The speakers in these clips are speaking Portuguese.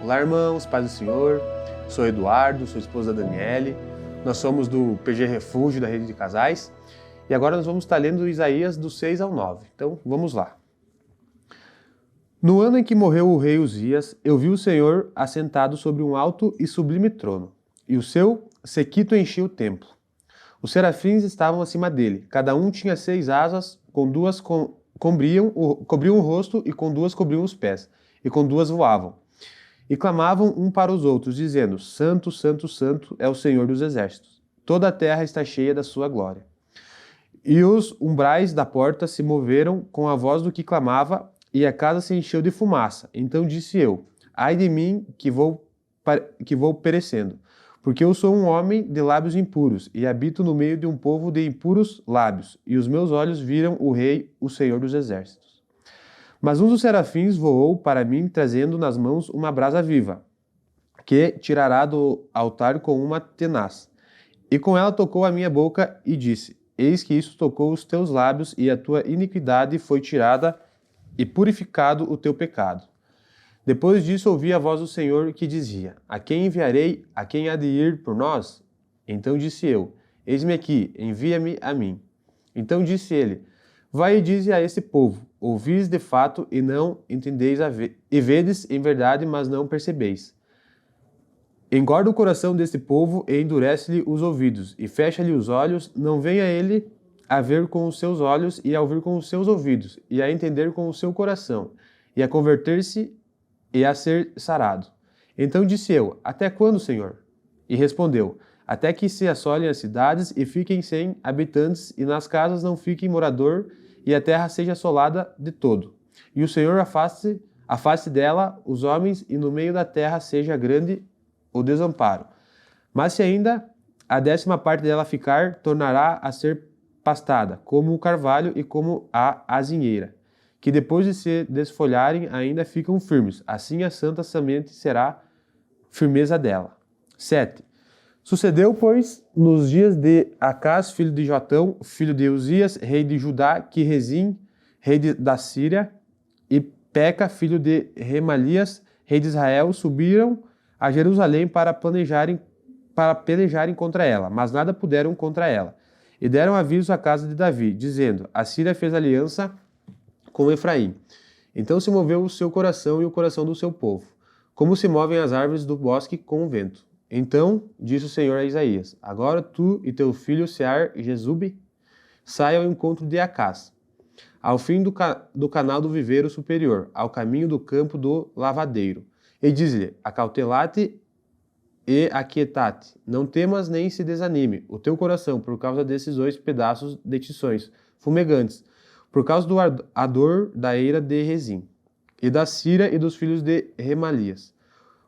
Olá, irmãos, paz do Senhor. Sou Eduardo, sou esposa da Daniele. Nós somos do PG Refúgio, da Rede de Casais. E agora nós vamos estar lendo Isaías do 6 ao 9. Então, vamos lá. No ano em que morreu o rei Uzias, eu vi o Senhor assentado sobre um alto e sublime trono, e o seu séquito enchia o templo. Os serafins estavam acima dele. Cada um tinha 6 asas, com 2 cobriam o rosto, e com 2 cobriam os pés, e com 2 voavam. E clamavam um para os outros, dizendo: Santo, Santo, Santo é o Senhor dos exércitos. Toda a terra está cheia da sua glória. E os umbrais da porta se moveram com a voz do que clamava, e a casa se encheu de fumaça. Então disse eu: Ai de mim, que vou perecendo, porque eu sou um homem de lábios impuros, e habito no meio de um povo de impuros lábios, e os meus olhos viram o Rei, o Senhor dos exércitos. Mas um dos serafins voou para mim, trazendo nas mãos uma brasa viva, que tirará do altar com uma tenaz. E com ela tocou a minha boca e disse: Eis que isso tocou os teus lábios, e a tua iniquidade foi tirada, e purificado o teu pecado. Depois disso ouvi a voz do Senhor que dizia: A quem enviarei? A quem há de ir por nós? Então disse eu: Eis-me aqui, envia-me a mim. Então disse ele: Vai e dize a esse povo: Ouvis de fato e não entendeis, e vedes em verdade, mas não percebeis. Engorda o coração deste povo e endurece-lhe os ouvidos, e fecha-lhe os olhos, não venha ele a ver com os seus olhos, e a ouvir com os seus ouvidos, e a entender com o seu coração, e a converter-se e a ser sarado. Então disse eu: Até quando, Senhor? E respondeu: Até que se assolem as cidades e fiquem sem habitantes, e nas casas não fiquem morador, e a terra seja assolada de todo. E o Senhor afaste dela os homens, e no meio da terra seja grande o desamparo. Mas se ainda a 10ª parte dela ficar, tornará a ser pastada, como o carvalho e como a azinheira, que depois de se desfolharem ainda ficam firmes. Assim a santa semente será firmeza dela. 7. Sucedeu, pois, nos dias de Acás, filho de Jotão, filho de Uzias, rei de Judá, que Rezim, rei da Síria, e Peca, filho de Remalias, rei de Israel, subiram a Jerusalém para pelejarem contra ela, mas nada puderam contra ela. E deram aviso à casa de Davi, dizendo: A Síria fez aliança com Efraim. Então se moveu o seu coração e o coração do seu povo, como se movem as árvores do bosque com o vento. Então disse o Senhor a Isaías: Agora tu e teu filho Sear-Jesube saiam ao encontro de Acás, ao fim do canal do viveiro superior, ao caminho do campo do lavadeiro. E diz-lhe: Acautelate e aquietate, não temas nem se desanime o teu coração por causa desses 2 pedaços de tições fumegantes, por causa do ardor da eira de Rezim, e da Síria e dos filhos de Remalias.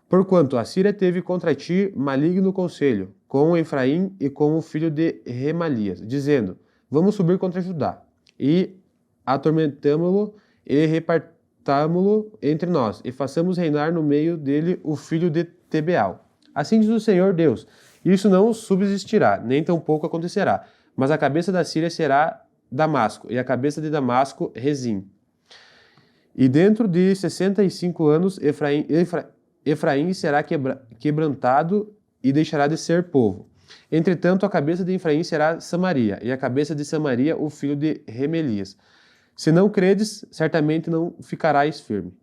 Porquanto a Síria teve contra ti maligno conselho, com Efraim e com o filho de Remalias, dizendo: Vamos subir contra Judá, e atormentamo-lo, e repartamo-lo entre nós, e façamos reinar no meio dele o filho de Tebeal. Assim diz o Senhor Deus: Isso não subsistirá, nem tampouco acontecerá, mas a cabeça da Síria será Damasco, e a cabeça de Damasco, Rezim. E dentro de 65 anos, Efraim será quebrantado e deixará de ser povo. Entretanto, a cabeça de Efraim será Samaria, e a cabeça de Samaria, o filho de Remelias. Se não credes, certamente não ficarás firme.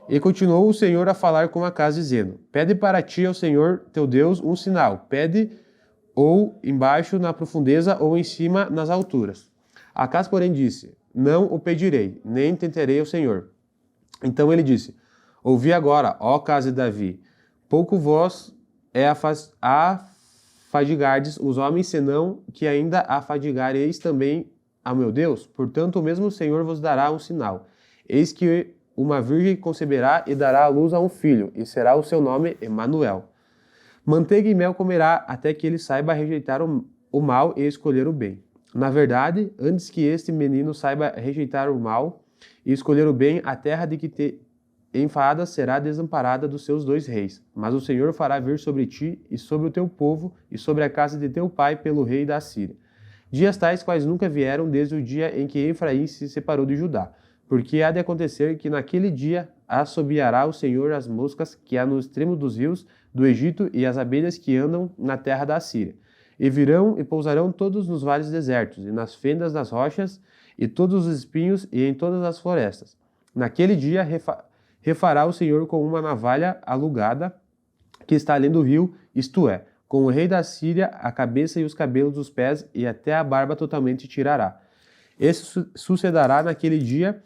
E continuou o Senhor a falar com Acás, dizendo: Pede para ti ao Senhor teu Deus um sinal. Pede ou embaixo na profundeza, ou em cima nas alturas. Acás, porém, disse: Não o pedirei, nem tentarei ao Senhor. Então ele disse: Ouvi agora, ó casa de Davi, pouco vós afadigardes os homens, senão que ainda afadigareis também ao meu Deus. Portanto, o mesmo Senhor vos dará um sinal. Eis que uma virgem conceberá e dará à luz a um filho, e será o seu nome Emanuel. Manteiga e mel comerá, até que ele saiba rejeitar o mal e escolher o bem. Na verdade, antes que este menino saiba rejeitar o mal e escolher o bem, a terra de que te enfadas será desamparada dos seus 2 reis. Mas o Senhor fará vir sobre ti e sobre o teu povo e sobre a casa de teu pai pelo rei da Síria. Dias tais quais nunca vieram desde o dia em que Efraim se separou de Judá. Porque há de acontecer que naquele dia assobiará o Senhor as moscas que há no extremo dos rios do Egito e as abelhas que andam na terra da Assíria. E virão e pousarão todos nos vales desertos, e nas fendas das rochas, e todos os espinhos, e em todas as florestas. Naquele dia refará o Senhor com uma navalha alugada que está além do rio, isto é, com o rei da Síria a cabeça e os cabelos dos pés, e até a barba totalmente tirará. Esse sucederá naquele dia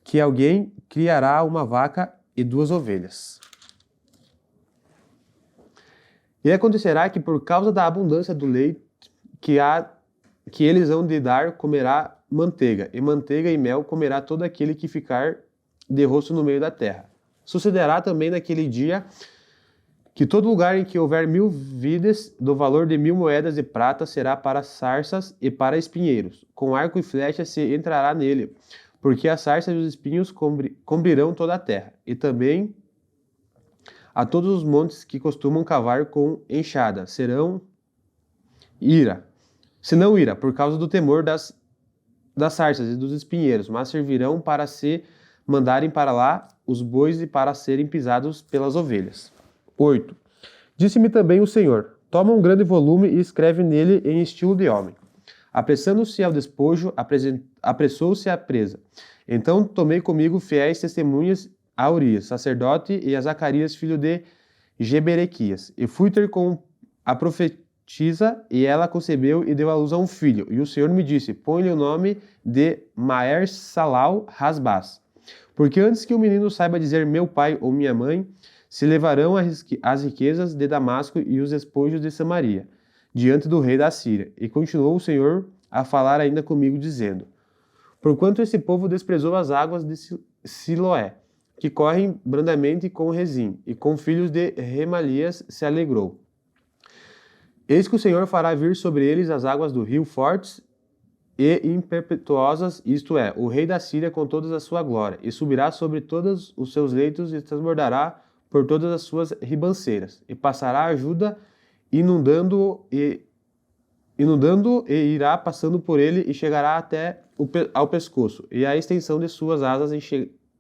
que alguém criará uma vaca e 2 ovelhas. E acontecerá que por causa da abundância do leite que eles hão de dar, comerá manteiga e mel comerá todo aquele que ficar de rosto no meio da terra. Sucederá também naquele dia que todo lugar em que houver 1000 vides do valor de 1000 moedas de prata será para sarças e para espinheiros. Com arco e flecha se entrará nele, porque as sarças e os espinhos cobrirão toda a terra. E também a todos os montes que costumam cavar com enxada senão ira, por causa do temor das sarças e dos espinheiros, mas servirão para se mandarem para lá os bois e para serem pisados pelas ovelhas. 8. Disse-me também o Senhor: toma um grande volume e escreve nele em estilo de homem. Apressando-se ao despojo, apressou-se a presa. Então tomei comigo fiéis testemunhas a Urias, sacerdote, e a Zacarias, filho de Geberequias. E fui ter com a profetisa, e ela concebeu e deu à luz a um filho. E o Senhor me disse: põe-lhe o nome de Maer-Salal-Hasbaz. Porque antes que o menino saiba dizer meu pai ou minha mãe, se levarão as riquezas de Damasco e os despojos de Samaria, diante do rei da Síria. E continuou o Senhor a falar ainda comigo, dizendo: porquanto esse povo desprezou as águas de Siloé, que correm brandamente com Rezim, e com filhos de Remalias se alegrou. Eis que o Senhor fará vir sobre eles as águas do rio fortes e impetuosas, isto é, o rei da Síria com toda a sua glória, e subirá sobre todos os seus leitos e transbordará por todas as suas ribanceiras, e passará a Judá, inundando e irá passando por ele, e chegará até ao pescoço, e a extensão de suas asas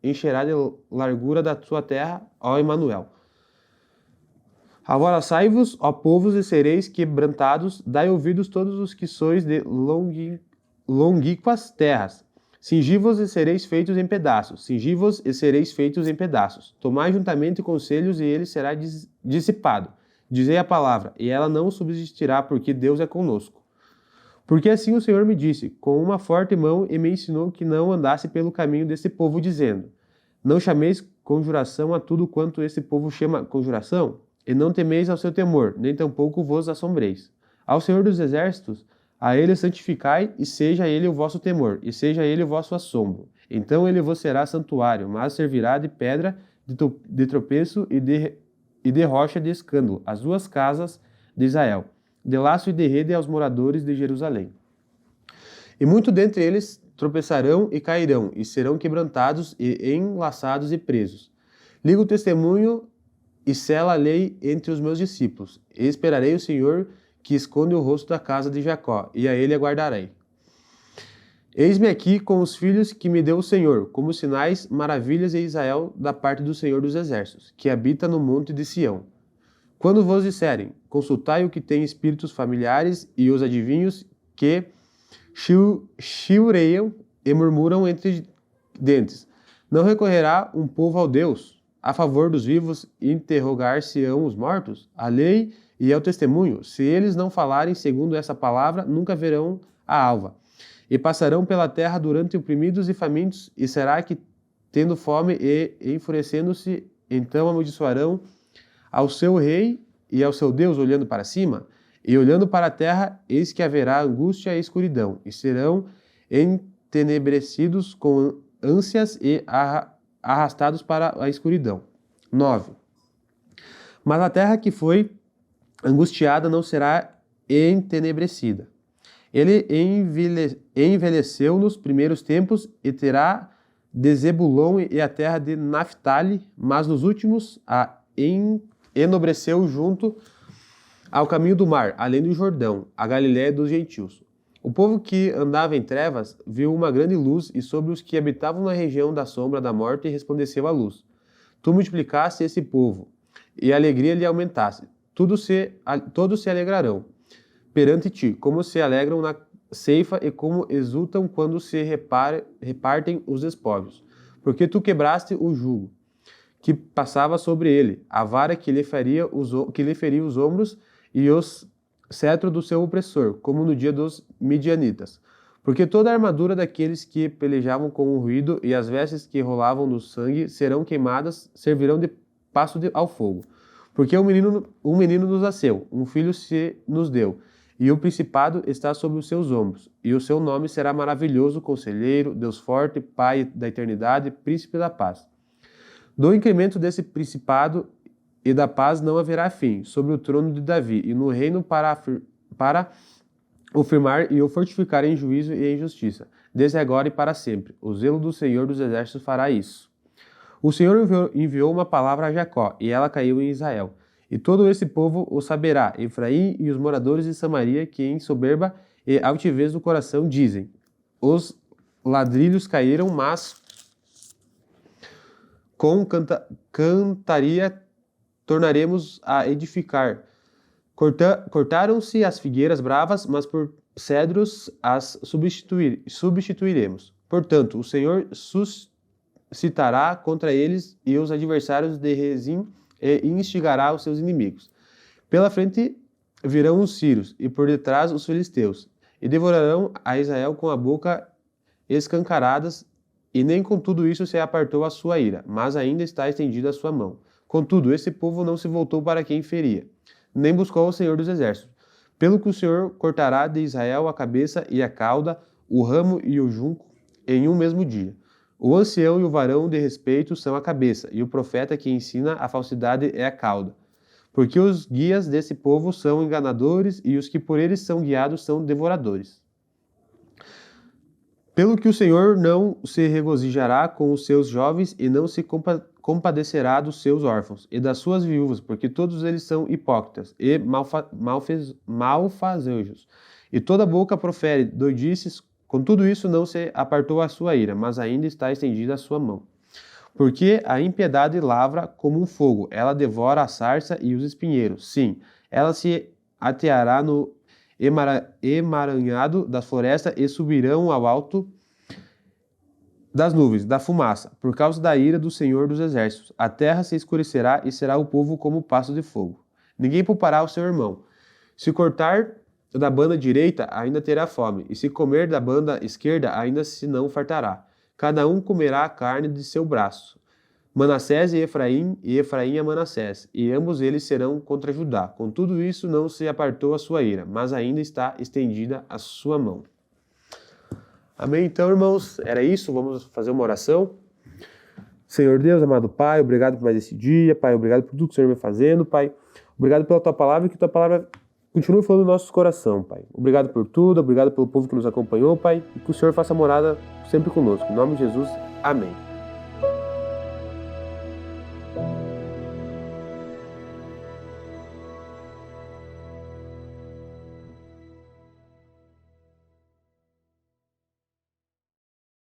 encherá de largura da sua terra, ó Emanuel. Alvoroçai-vos, ó povos, e sereis quebrantados, dai ouvidos todos os que sois de longínquas terras. Cingi-vos e sereis feitos em pedaços, cingi-vos e sereis feitos em pedaços. Tomai juntamente conselhos e ele será dissipado. Dizei a palavra, e ela não subsistirá, porque Deus é conosco. Porque assim o Senhor me disse, com uma forte mão, e me ensinou que não andasse pelo caminho desse povo, dizendo: não chameis conjuração a tudo quanto esse povo chama conjuração, e não temeis ao seu temor, nem tampouco vos assombreis. Ao Senhor dos Exércitos, a ele santificai, e seja ele o vosso temor, e seja ele o vosso assombro. Então ele vos será santuário, mas servirá de pedra de tropeço e de rocha de escândalo, as 2 casas de Israel, de laço e de rede aos moradores de Jerusalém. E muito dentre eles tropeçarão e cairão, e serão quebrantados e enlaçados e presos. Ligo o testemunho e sela a lei entre os meus discípulos, e esperarei o Senhor, que esconde o rosto da casa de Jacó, e a ele aguardarei. Eis-me aqui com os filhos que me deu o Senhor, como sinais, maravilhas em Israel da parte do Senhor dos Exércitos, que habita no monte de Sião. Quando vos disserem, consultai o que tem espíritos familiares e os adivinhos que chilreiam e murmuram entre dentes. Não recorrerá um povo ao Deus, a favor dos vivos, interrogar-se-ão os mortos? A lei e ao testemunho, se eles não falarem segundo essa palavra, nunca verão a alva. E passarão pela terra durante oprimidos e famintos, e será que, tendo fome e enfurecendo-se, então amaldiçoarão ao seu rei e ao seu Deus, olhando para cima? E olhando para a terra, eis que haverá angústia e escuridão, e serão entenebrecidos com ânsias e arrastados para a escuridão. 9. Mas a terra que foi angustiada não será entenebrecida. Ele envelheceu nos primeiros tempos e terá de Zebulon e a terra de Naphtali, mas nos últimos a enobreceu junto ao caminho do mar, além do Jordão, a Galiléia dos gentios. O povo que andava em trevas viu uma grande luz, e sobre os que habitavam na região da sombra da morte resplandeceu a luz. Tu multiplicaste esse povo, e a alegria lhe aumentaste. Todos se alegrarão perante ti, como se alegram na ceifa e como exultam quando se repartem os despojos. Porque tu quebraste o jugo que passava sobre ele, a vara que lhe feria os ombros e os cetro do seu opressor, como no dia dos midianitas. Porque toda a armadura daqueles que pelejavam com o ruído e as vestes que rolavam no sangue serão queimadas, servirão de pasto ao fogo. Porque um menino nos nasceu, um filho se nos deu, e o principado está sobre os seus ombros, e o seu nome será maravilhoso, conselheiro, Deus forte, Pai da eternidade, príncipe da paz. Do incremento desse principado e da paz não haverá fim, sobre o trono de Davi, e no reino para o firmar e o fortificar em juízo e em justiça, desde agora e para sempre. O zelo do Senhor dos Exércitos fará isso. O Senhor enviou uma palavra a Jacó, e ela caiu em Israel. E todo esse povo o saberá, Efraim e os moradores de Samaria, que em soberba e altivez do coração dizem: os ladrilhos caíram, mas com cantaria tornaremos a edificar. Cortaram-se as figueiras bravas, mas por cedros as substituiremos. Portanto, o Senhor suscitará contra eles e os adversários de Rezim e instigará os seus inimigos. Pela frente virão os sírios e por detrás os filisteus, e devorarão a Israel com a boca escancaradas, e nem com tudo isso se apartou a sua ira, mas ainda está estendida a sua mão. Contudo, esse povo não se voltou para quem feria, nem buscou o Senhor dos Exércitos. Pelo que o Senhor cortará de Israel a cabeça e a cauda, o ramo e o junco, em um mesmo dia. O ancião e o varão de respeito são a cabeça, e o profeta que ensina a falsidade é a cauda. Porque os guias desse povo são enganadores, e os que por eles são guiados são devoradores. Pelo que o Senhor não se regozijará com os seus jovens, e não se compadecerá dos seus órfãos, e das suas viúvas, porque todos eles são hipócritas, e malfazejos. E toda boca profere doidices. Com tudo isso não se apartou a sua ira, mas ainda está estendida a sua mão. Porque a impiedade lavra como um fogo, ela devora a sarça e os espinheiros. Sim, ela se ateará no emaranhado da floresta e subirão ao alto das nuvens, da fumaça, por causa da ira do Senhor dos Exércitos. A terra se escurecerá e será o povo como pasto de fogo. Ninguém poupará o seu irmão. Se cortar da banda direita, ainda terá fome, e se comer da banda esquerda, ainda se não fartará. Cada um comerá a carne de seu braço. Manassés e Efraim a Manassés, e ambos eles serão contra Judá. Com tudo isso não se apartou a sua ira, mas ainda está estendida a sua mão. Amém? Então, irmãos, era isso. Vamos fazer uma oração. Senhor Deus, amado Pai, obrigado por mais esse dia. Pai, obrigado por tudo que o Senhor vem fazendo, Pai. Obrigado pela Tua palavra e que Tua palavra continue falando no nosso coração, Pai. Obrigado por tudo, obrigado pelo povo que nos acompanhou, Pai, e que o Senhor faça morada sempre conosco. Em nome de Jesus, amém.